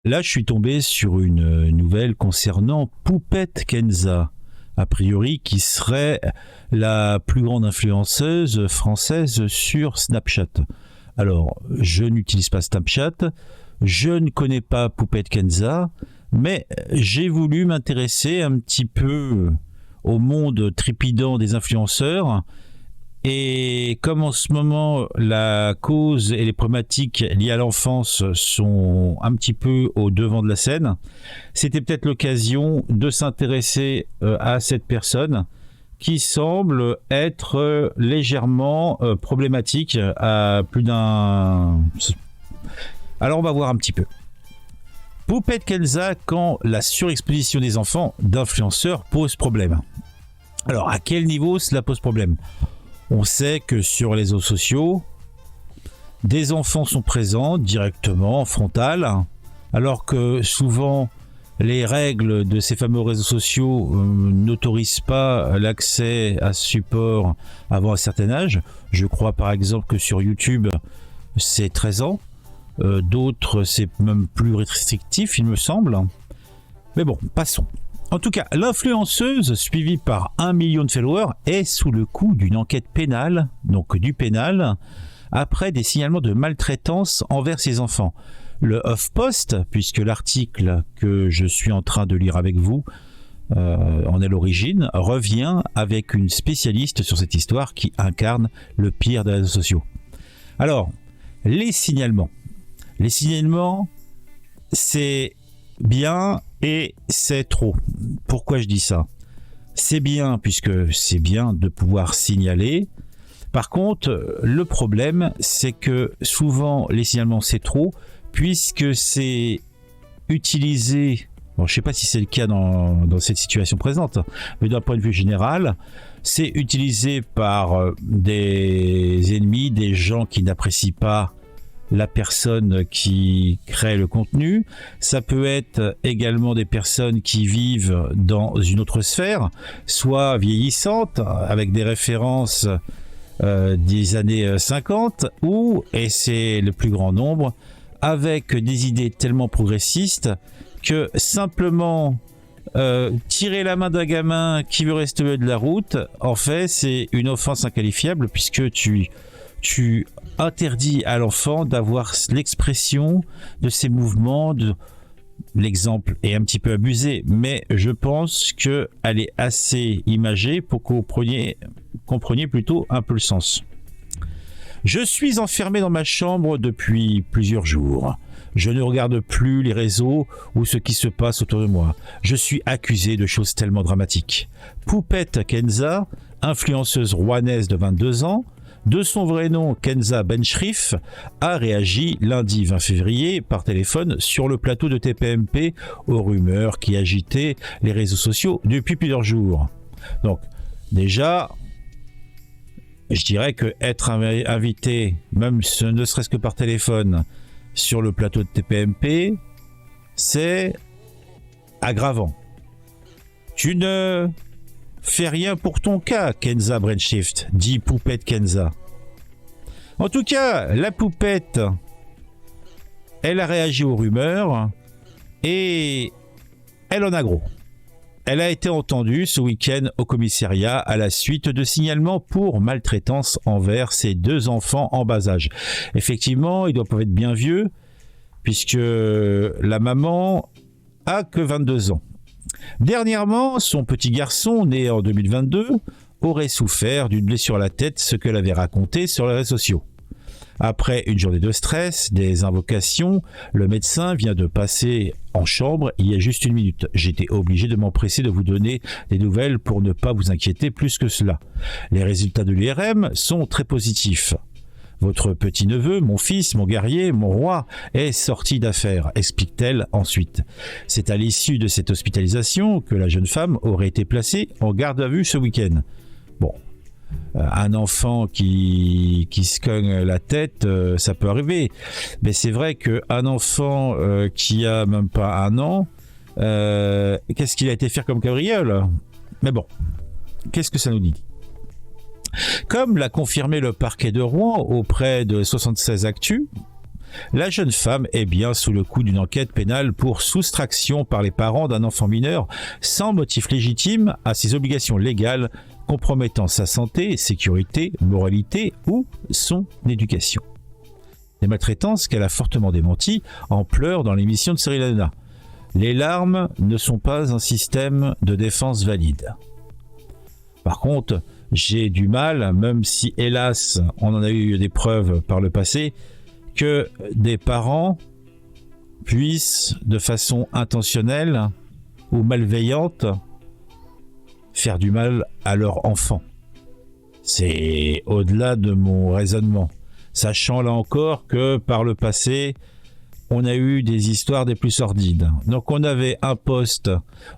Là, je suis tombé sur une nouvelle concernant Poupette Kenza, a priori qui serait la plus grande influenceuse française sur Snapchat. Alors, je n'utilise pas Snapchat, je ne connais pas Poupette Kenza, mais j'ai voulu m'intéresser un petit peu au monde trépidant des influenceurs. Et comme en ce moment la cause et les problématiques liées à l'enfance sont un petit peu au devant de la scène, c'était peut-être l'occasion de s'intéresser à cette personne qui semble être légèrement problématique à plus d'un... Alors on va voir un petit peu. Poupette Kenza, quand la surexposition des enfants d'influenceurs pose problème. Alors à quel niveau cela pose problème ? On sait que sur les réseaux sociaux, des enfants sont présents directement en frontal, alors que souvent les règles de ces fameux réseaux sociaux n'autorisent pas l'accès à ce support avant un certain âge. Je crois par exemple que sur YouTube, c'est 13 ans. D'autres, c'est même plus restrictif, il me semble. Mais bon, passons. En tout cas, l'influenceuse, suivie par 1 million de followers, est sous le coup d'une enquête pénale, donc du pénal, après des signalements de maltraitance envers ses enfants. Le HuffPost, puisque l'article que je suis en train de lire avec vous en est l'origine, revient avec une spécialiste sur cette histoire qui incarne le pire des réseaux sociaux. Alors, les signalements. Les signalements, c'est bien et c'est trop. Pourquoi je dis ça ? C'est bien puisque c'est bien de pouvoir signaler. Par contre, le problème, c'est que souvent les signalements c'est trop puisque c'est utilisé. Bon, je ne sais pas si c'est le cas dans cette situation présente, mais d'un point de vue général, c'est utilisé par des ennemis, des gens qui n'apprécient pas la personne qui crée le contenu. Ça peut être également des personnes qui vivent dans une autre sphère, soit vieillissantes, avec des références des années 50, ou, et c'est le plus grand nombre, avec des idées tellement progressistes que simplement tirer la main d'un gamin qui veut rester au milieu de la route, en fait, c'est une offense inqualifiable puisque tu interdit à l'enfant d'avoir l'expression de ses mouvements. L'exemple est un petit peu abusé, mais je pense qu'elle est assez imagée pour que vous compreniez plutôt un peu le sens. Je suis enfermé dans ma chambre depuis plusieurs jours. Je ne regarde plus les réseaux ou ce qui se passe autour de moi. Je suis accusé de choses tellement dramatiques. Poupette Kenza, influenceuse rouennaise de 22 ans, de son vrai nom Kenza Benchrif, a réagi lundi 20 février par téléphone sur le plateau de TPMP aux rumeurs qui agitaient les réseaux sociaux depuis plusieurs jours. Donc déjà, je dirais que être invité, même ne serait-ce que par téléphone, sur le plateau de TPMP, c'est aggravant. Tu ne fais rien pour ton cas, Kenza Benchrif, dit Poupette Kenza. En tout cas, la poupette, elle a réagi aux rumeurs et elle en a gros. Elle a été entendue ce week-end au commissariat à la suite de signalements pour maltraitance envers ses 2 enfants en bas âge. Effectivement, ils doivent être bien vieux puisque la maman a que 22 ans. Dernièrement, son petit garçon, né en 2022, aurait souffert d'une blessure à la tête, ce qu'elle avait raconté sur les réseaux sociaux. Après une journée de stress, des invocations, le médecin vient de passer en chambre il y a juste 1 minute. J'étais obligé de m'empresser de vous donner des nouvelles pour ne pas vous inquiéter plus que cela. Les résultats de l'IRM sont très positifs. Votre petit-neveu, mon fils, mon guerrier, mon roi, est sorti d'affaire, explique-t-elle ensuite. C'est à l'issue de cette hospitalisation que la jeune femme aurait été placée en garde à vue ce week-end. Bon, un enfant qui se cogne la tête, ça peut arriver. Mais c'est vrai qu'un enfant qui a même pas 1 an, qu'est-ce qu'il a été faire comme cabriole ? Mais bon, qu'est-ce que ça nous dit ? Comme l'a confirmé le parquet de Rouen auprès de 76 Actu, La jeune femme est bien sous le coup d'une enquête pénale pour soustraction par les parents d'un enfant mineur sans motif légitime à ses obligations légales compromettant sa santé, sécurité, moralité ou son éducation. Des maltraitances qu'elle a fortement démenties en pleurs dans l'émission de Cyril Hanouna. Les larmes ne sont pas un système de défense valide. Par contre, j'ai du mal, même si hélas on en a eu des preuves par le passé, que des parents puissent de façon intentionnelle ou malveillante faire du mal à leur enfant. C'est au-delà de mon raisonnement, sachant là encore que par le passé on a eu des histoires des plus sordides. Donc on avait un poste,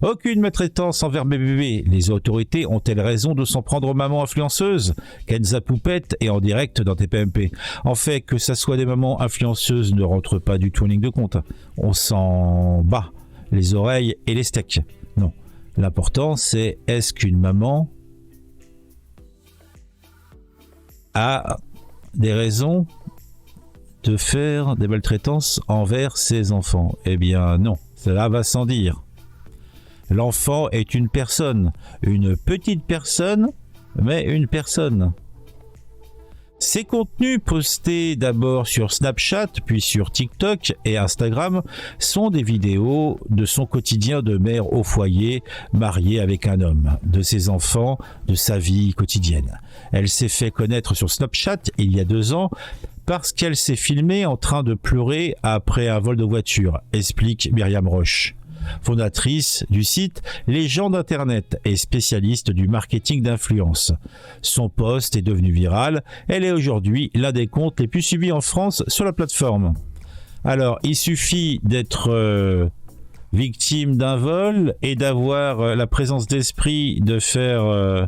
aucune maltraitance envers bébé. Les autorités ont-elles raison de s'en prendre aux mamans influenceuses? Kenza Poupette est en direct dans TPMP. En fait, que ça soit des mamans influenceuses ne rentre pas du tout en ligne de compte. On s'en bat les oreilles et les steaks. Non. L'important c'est est-ce qu'une maman a des raisons de faire des maltraitances envers ses enfants? Eh bien non, cela va sans dire. L'enfant est une personne, une petite personne, mais une personne. Ces contenus postés d'abord sur Snapchat, puis sur TikTok et Instagram sont des vidéos de son quotidien de mère au foyer, mariée avec un homme, de ses enfants, de sa vie quotidienne. Elle s'est fait connaître sur Snapchat il y a 2 ans parce qu'elle s'est filmée en train de pleurer après un vol de voiture, explique Myriam Roche, fondatrice du site Les gens d'Internet et spécialiste du marketing d'influence. Son post est devenu viral. Elle est aujourd'hui l'un des comptes les plus suivis en France sur la plateforme. Alors, il suffit d'être victime d'un vol et d'avoir la présence d'esprit de faire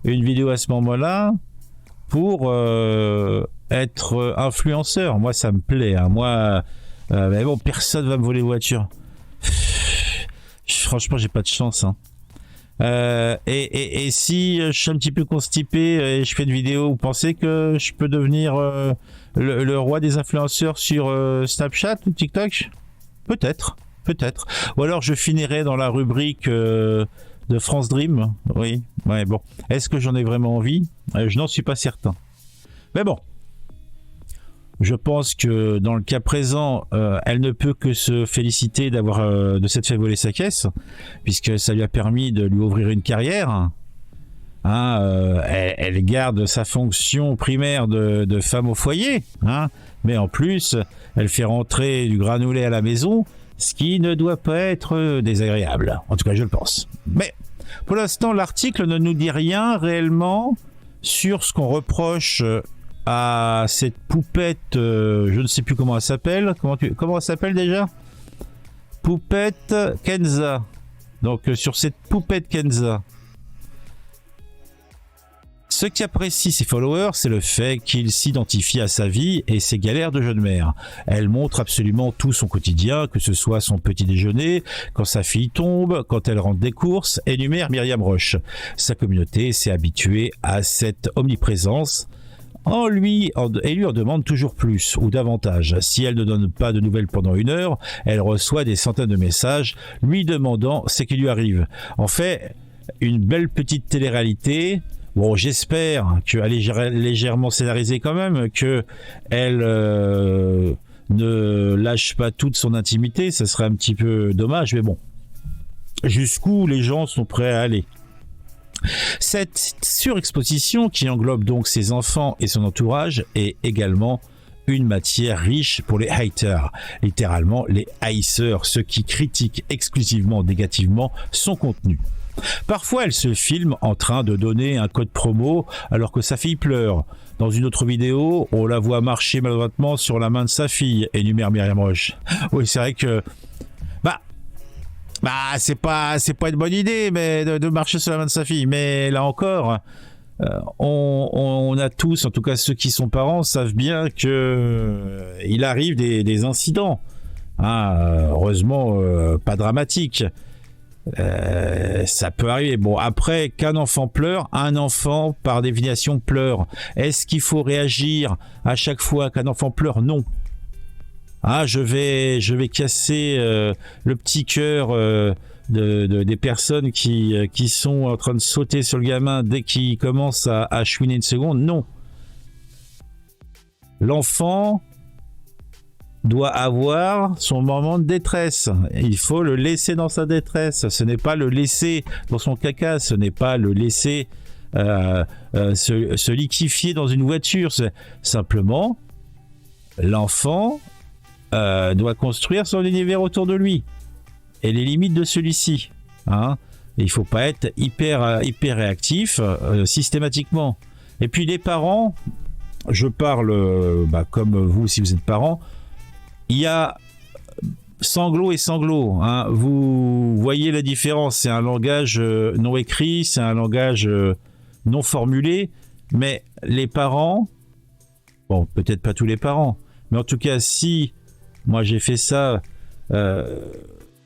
une vidéo à ce moment-là pour être influenceur. Moi, ça me plaît. Hein. Moi, mais bon, personne va me voler voiture. Franchement, j'ai pas de chance. Hein. Et si je suis un petit peu constipé et je fais une vidéo, vous pensez que je peux devenir le roi des influenceurs sur Snapchat ou TikTok? Peut-être. Ou alors je finirai dans la rubrique de France Dream. Oui, ouais, bon. Est-ce que j'en ai vraiment envie? Je n'en suis pas certain. Mais bon. Je pense que dans le cas présent, elle ne peut que se féliciter de s'être fait voler sa caisse, puisque ça lui a permis de lui ouvrir une carrière. Hein, elle garde sa fonction primaire de femme au foyer, hein, mais en plus, elle fait rentrer du granulé à la maison, ce qui ne doit pas être désagréable. En tout cas, je le pense. Mais pour l'instant, l'article ne nous dit rien réellement sur ce qu'on reproche à cette poupette, je ne sais plus comment elle s'appelle. Comment elle s'appelle déjà? Poupette Kenza. Donc sur cette poupette Kenza, ce qui apprécie ses followers, c'est le fait qu'il s'identifie à sa vie et ses galères de jeune mère. Elle montre absolument tout son quotidien, que ce soit son petit déjeuner, quand sa fille tombe, quand elle rentre des courses, énumère Myriam Roche. Sa communauté s'est habituée à cette omniprésence et lui en demande toujours plus ou davantage. Si elle ne donne pas de nouvelles pendant 1 heure, elle reçoit des centaines de messages lui demandant ce qui lui arrive. En fait, une belle petite télé-réalité. Bon, j'espère qu'elle est légèrement scénarisée quand même, qu'elle ne lâche pas toute son intimité, ça serait un petit peu dommage, mais bon. Jusqu'où les gens sont prêts à aller. Cette surexposition qui englobe donc ses enfants et son entourage est également une matière riche pour les haters, littéralement les haïsseurs, ceux qui critiquent exclusivement négativement son contenu. Parfois, elle se filme en train de donner un code promo alors que sa fille pleure. Dans une autre vidéo, on la voit marcher maladroitement sur la main de sa fille, énumère Myriam Roche. Oui, c'est vrai que c'est pas une bonne idée mais de marcher sur la main de sa fille, mais là encore on a tous, en tout cas ceux qui sont parents savent bien que il arrive des incidents, hein, heureusement pas dramatiques. Ça peut arriver. Bon, après, qu'un enfant pleure, un enfant par définition pleure. Est-ce qu'il faut réagir à chaque fois qu'un enfant pleure? Non. Ah, je vais casser le petit cœur des personnes qui sont en train de sauter sur le gamin dès qu'il commence à chouiner une seconde. Non. L'enfant doit avoir son moment de détresse. Il faut le laisser dans sa détresse. Ce n'est pas le laisser dans son caca. Ce n'est pas le laisser se liquéfier dans une voiture. C'est simplement, l'enfant doit construire son univers autour de lui et les limites de celui-ci. Hein. Il ne faut pas être hyper réactif systématiquement. Et puis les parents, je parle comme vous si vous êtes parents, il y a sanglot et sanglot. Hein. Vous voyez la différence. C'est un langage non écrit, c'est un langage non formulé, mais les parents, bon, peut-être pas tous les parents, mais en tout cas, si moi j'ai fait ça,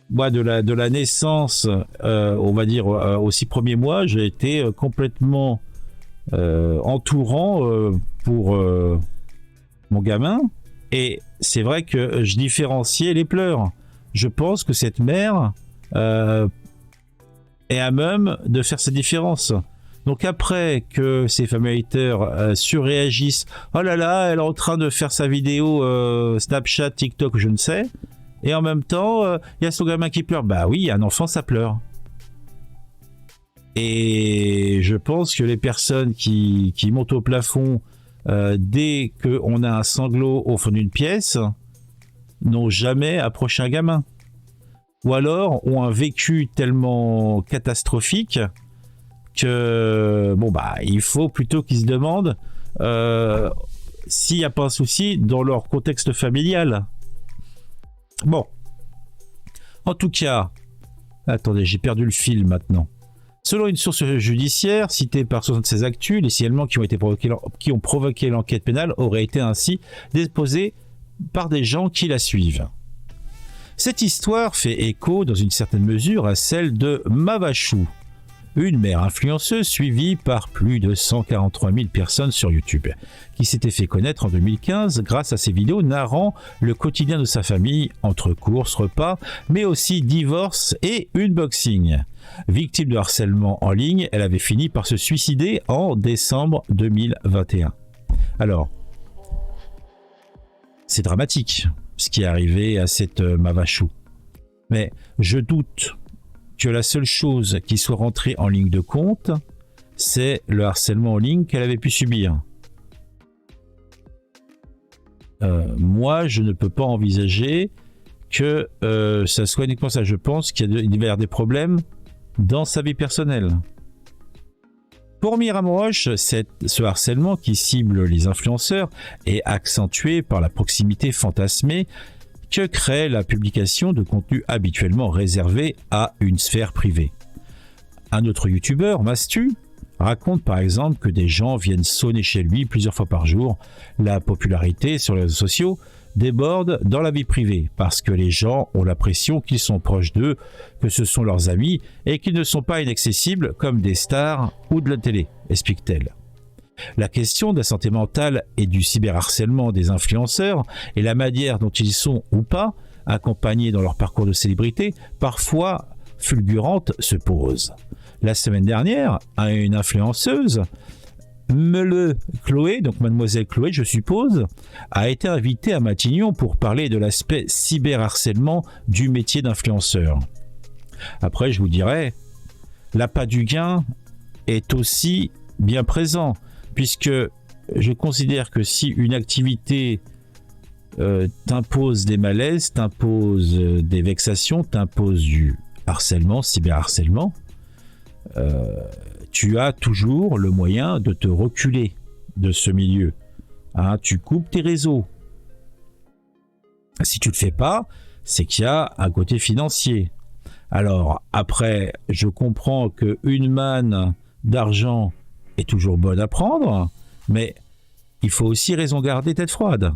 moi de la naissance, on va dire aux 6 premiers mois, j'ai été complètement entourant pour mon gamin. Et c'est vrai que je différenciais les pleurs. Je pense que cette mère est à même de faire cette différence. Donc après que ces fameux haters surréagissent, oh là là, elle est en train de faire sa vidéo Snapchat, TikTok, je ne sais, et en même temps, il y a son gamin qui pleure. Bah oui, un enfant, ça pleure. Et je pense que les personnes qui montent au plafond dès qu'on a un sanglot au fond d'une pièce n'ont jamais approché un gamin. Ou alors ont un vécu tellement catastrophique que il faut plutôt qu'ils se demandent s'il n'y a pas un souci dans leur contexte familial. Bon. En tout cas, attendez, j'ai perdu le fil maintenant. Selon une source judiciaire citée par 76 Actu, les signalements qui ont provoqué l'enquête pénale auraient été ainsi déposés par des gens qui la suivent. Cette histoire fait écho dans une certaine mesure à celle de Mavachou, une mère influenceuse suivie par plus de 143 000 personnes sur YouTube, qui s'était fait connaître en 2015 grâce à ses vidéos narrant le quotidien de sa famille entre courses, repas, mais aussi divorce et unboxing. Victime de harcèlement en ligne, elle avait fini par se suicider en décembre 2021. Alors, c'est dramatique ce qui est arrivé à cette Mavachou. Mais je doute que la seule chose qui soit rentrée en ligne de compte, c'est le harcèlement en ligne qu'elle avait pu subir. Moi, je ne peux pas envisager que ça soit uniquement ça. Je pense qu'il va y avoir des problèmes dans sa vie personnelle. Pour Myriam Roche, ce harcèlement qui cible les influenceurs est accentué par la proximité fantasmée que crée la publication de contenus habituellement réservés à une sphère privée. Un autre youtubeur, Mastu, raconte par exemple que des gens viennent sonner chez lui plusieurs fois par jour. La popularité sur les réseaux sociaux déborde dans la vie privée parce que les gens ont l'impression qu'ils sont proches d'eux, que ce sont leurs amis et qu'ils ne sont pas inaccessibles comme des stars ou de la télé, explique-t-elle. La question de la santé mentale et du cyberharcèlement des influenceurs et la manière dont ils sont ou pas accompagnés dans leur parcours de célébrité, parfois fulgurante, se pose. La semaine dernière, une influenceuse, Chloé, donc Mademoiselle Chloé, je suppose, a été invitée à Matignon pour parler de l'aspect cyberharcèlement du métier d'influenceur. Après, je vous dirais, l'appât du gain est aussi bien présent, puisque je considère que si une activité t'impose des malaises, t'impose des vexations, t'impose du harcèlement, cyberharcèlement, tu as toujours le moyen de te reculer de ce milieu. Hein, tu coupes tes réseaux. Si tu ne le fais pas, c'est qu'il y a un côté financier. Alors, après, je comprends qu'une manne d'argent est toujours bonne à prendre, mais il faut aussi raison garder tête froide.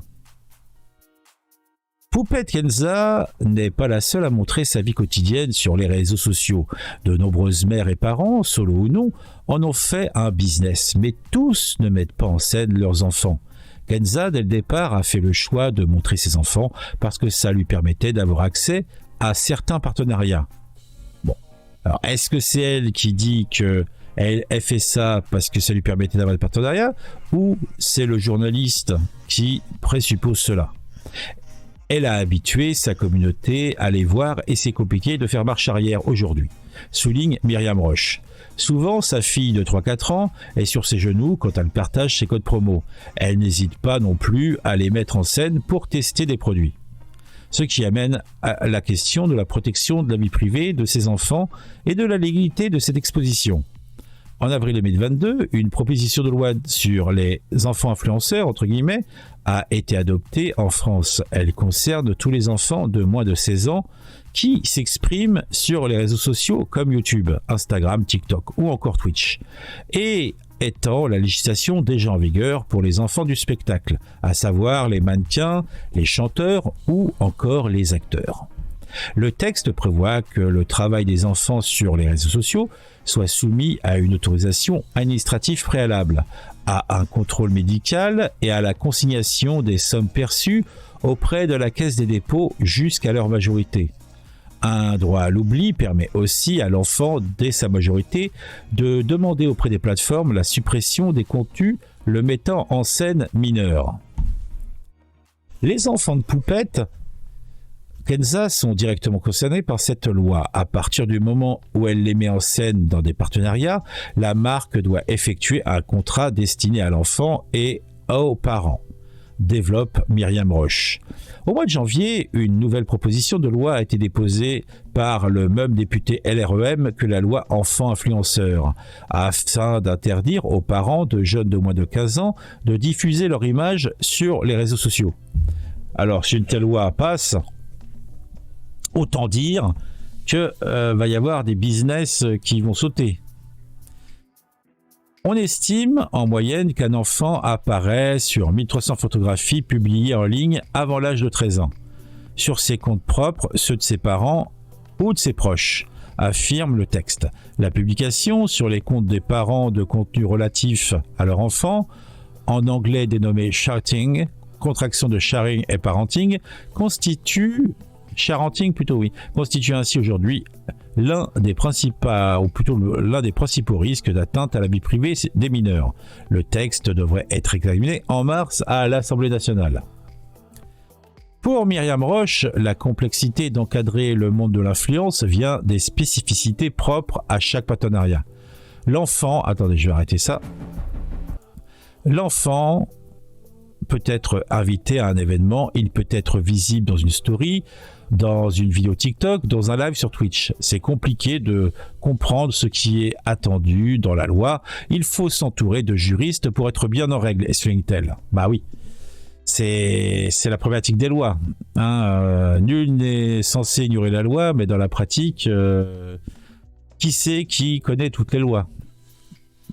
Poupette Kenza n'est pas la seule à montrer sa vie quotidienne sur les réseaux sociaux. De nombreuses mères et parents, solo ou non, en ont fait un business, mais tous ne mettent pas en scène leurs enfants, Kenza, dès le départ, a fait le choix de montrer ses enfants parce que ça lui permettait d'avoir accès à certains partenariats. Bon, alors est-ce que c'est elle qui dit que elle fait ça parce que ça lui permettait d'avoir des partenariats, ou c'est le journaliste qui présuppose cela? Elle a habitué sa communauté à les voir et c'est compliqué de faire marche arrière aujourd'hui, souligne Myriam Roche. Souvent, sa fille de 3-4 ans est sur ses genoux quand elle partage ses codes promo. Elle n'hésite pas non plus à les mettre en scène pour tester des produits. Ce qui amène à la question de la protection de la vie privée de ses enfants et de la légalité de cette exposition. En avril 2022, une proposition de loi sur les enfants influenceurs, entre guillemets, a été adoptée en France. Elle concerne tous les enfants de moins de 16 ans qui s'expriment sur les réseaux sociaux comme YouTube, Instagram, TikTok ou encore Twitch, et étend la législation déjà en vigueur pour les enfants du spectacle, à savoir les mannequins, les chanteurs ou encore les acteurs. Le texte prévoit que le travail des enfants sur les réseaux sociaux soit soumis à une autorisation administrative préalable, à un contrôle médical et à la consignation des sommes perçues auprès de la Caisse des dépôts jusqu'à leur majorité. Un droit à l'oubli permet aussi à l'enfant, dès sa majorité, de demander auprès des plateformes la suppression des contenus le mettant en scène mineur. Les enfants de poupettes Kenza sont directement concernés par cette loi. À partir du moment où elle les met en scène dans des partenariats, la marque doit effectuer un contrat destiné à l'enfant et aux parents, développe Myriam Roche. Au mois de janvier, une nouvelle proposition de loi a été déposée par le même député LREM que la loi enfants influenceurs, afin d'interdire aux parents de jeunes de moins de 15 ans de diffuser leur image sur les réseaux sociaux. Alors, si une telle loi passe, autant dire que va y avoir des business qui vont sauter. On estime en moyenne qu'un enfant apparaît sur 1300 photographies publiées en ligne avant l'âge de 13 ans, sur ses comptes propres, ceux de ses parents ou de ses proches, affirme le texte. La publication sur les comptes des parents de contenu relatif à leur enfant, en anglais dénommé sharing, contraction de sharing et parenting, constitue ainsi aujourd'hui l'un des principaux risques d'atteinte à la vie privée des mineurs. Le texte devrait être examiné en mars à l'Assemblée nationale. Pour Myriam Roche, la complexité d'encadrer le monde de l'influence vient des spécificités propres à chaque partenariat. L'enfant peut être invité à un événement, il peut être visible dans une story, dans une vidéo TikTok, dans un live sur Twitch. C'est compliqué de comprendre ce qui est attendu dans la loi. Il faut s'entourer de juristes pour être bien en règle, souligne-t-elle. Bah oui, c'est la problématique des lois. Nul n'est censé ignorer la loi, mais dans la pratique, qui connaît toutes les lois?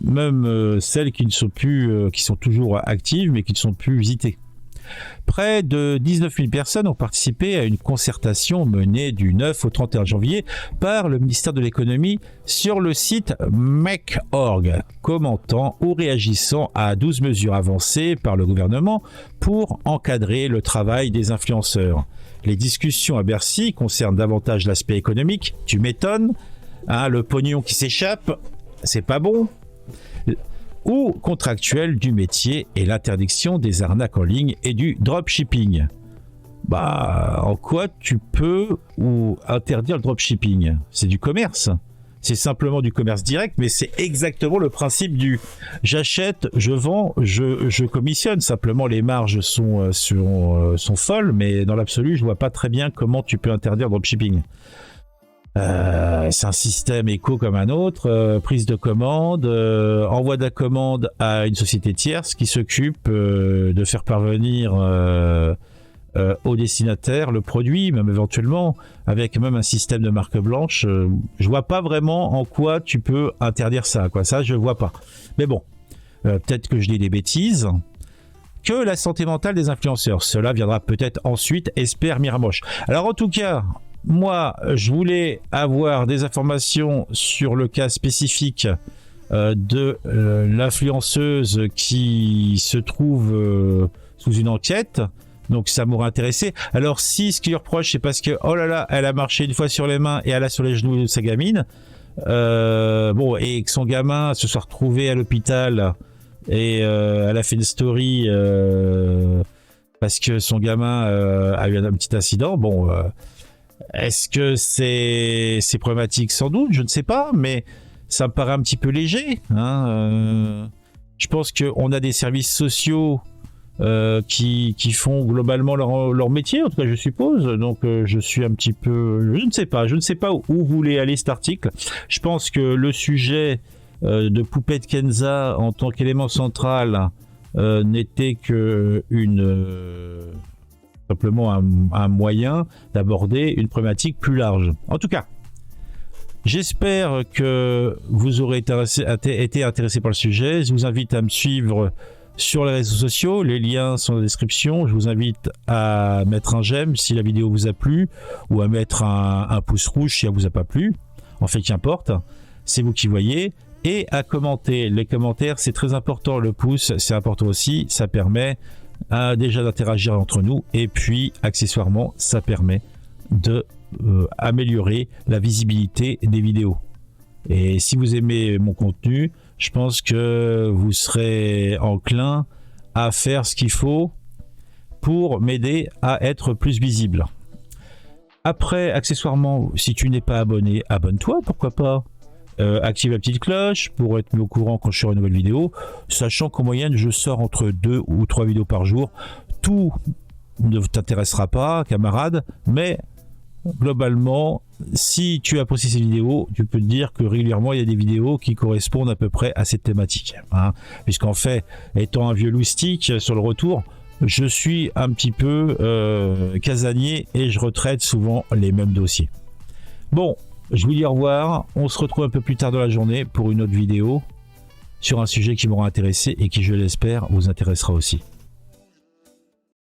Même celles qui ne sont plus, qui sont toujours actives, mais qui ne sont plus visitées. Près de 19 000 personnes ont participé à une concertation menée du 9 au 31 janvier par le ministère de l'économie sur le site Make.org, commentant ou réagissant à 12 mesures avancées par le gouvernement pour encadrer le travail des influenceurs. Les discussions à Bercy concernent davantage l'aspect économique, tu m'étonnes, le pognon qui s'échappe, c'est pas bon, ou contractuel du métier et l'interdiction des arnaques en ligne et du dropshipping. En quoi tu peux ou interdire le dropshipping? C'est du commerce. C'est simplement du commerce direct, mais c'est exactement le principe du j'achète, je vends, je commissionne. Simplement, les marges sont folles, mais dans l'absolu, je vois pas très bien comment tu peux interdire le dropshipping. C'est un système éco comme un autre, prise de commande, envoi de la commande à une société tierce qui s'occupe de faire parvenir au destinataire le produit, même éventuellement, avec même un système de marque blanche. Je vois pas vraiment en quoi tu peux interdire ça, quoi. Ça, je vois pas. Mais bon, peut-être que je dis des bêtises. Que la santé mentale des influenceurs, cela viendra peut-être ensuite, espère Myriam Roche. Alors en tout cas, moi, je voulais avoir des informations sur le cas spécifique de l'influenceuse qui se trouve sous une enquête. Donc ça m'aurait intéressé. Alors si ce qu'il lui reproche, c'est parce que oh là là, elle a marché une fois sur les mains et elle a sur les genoux de sa gamine, et que son gamin se soit retrouvé à l'hôpital et elle a fait une story parce que son gamin a eu un petit incident. Est-ce que c'est problématique? Sans doute, je ne sais pas, mais ça me paraît un petit peu léger. Je pense qu'on a des services sociaux qui font globalement leur métier, en tout cas je suppose. Donc je suis un petit peu... Je ne sais pas où voulait aller cet article. Je pense que le sujet de Poupette Kenza en tant qu'élément central n'était que simplement un moyen d'aborder une problématique plus large. En tout cas, j'espère que vous aurez été intéressé par le sujet. Je vous invite à me suivre sur les réseaux sociaux, les liens sont dans la description. Je vous invite à mettre un j'aime si la vidéo vous a plu, ou à mettre un pouce rouge si elle vous a pas plu. En fait, qu'importe, c'est vous qui voyez. Et à commenter. Les commentaires, c'est très important. Le pouce, c'est important aussi. Ça permet déjà d'interagir entre nous. Et puis, accessoirement, ça permet de améliorer la visibilité des vidéos. Et si vous aimez mon contenu, je pense que vous serez enclin à faire ce qu'il faut pour m'aider à être plus visible. Après, accessoirement, si tu n'es pas abonné, abonne-toi, pourquoi pas. Active la petite cloche pour être mis au courant quand je sors une nouvelle vidéo, sachant qu'en moyenne, je sors entre 2 ou 3 vidéos par jour. Tout ne t'intéressera pas, camarade, mais globalement, si tu apprécies ces vidéos, tu peux te dire que régulièrement il y a des vidéos qui correspondent à peu près à cette thématique, puisqu'en fait, étant un vieux loustique sur le retour, je suis un petit peu casanier et je retraite souvent les mêmes dossiers. Bon, je vous dis au revoir, on se retrouve un peu plus tard dans la journée pour une autre vidéo sur un sujet qui m'aura intéressé et qui, je l'espère, vous intéressera aussi.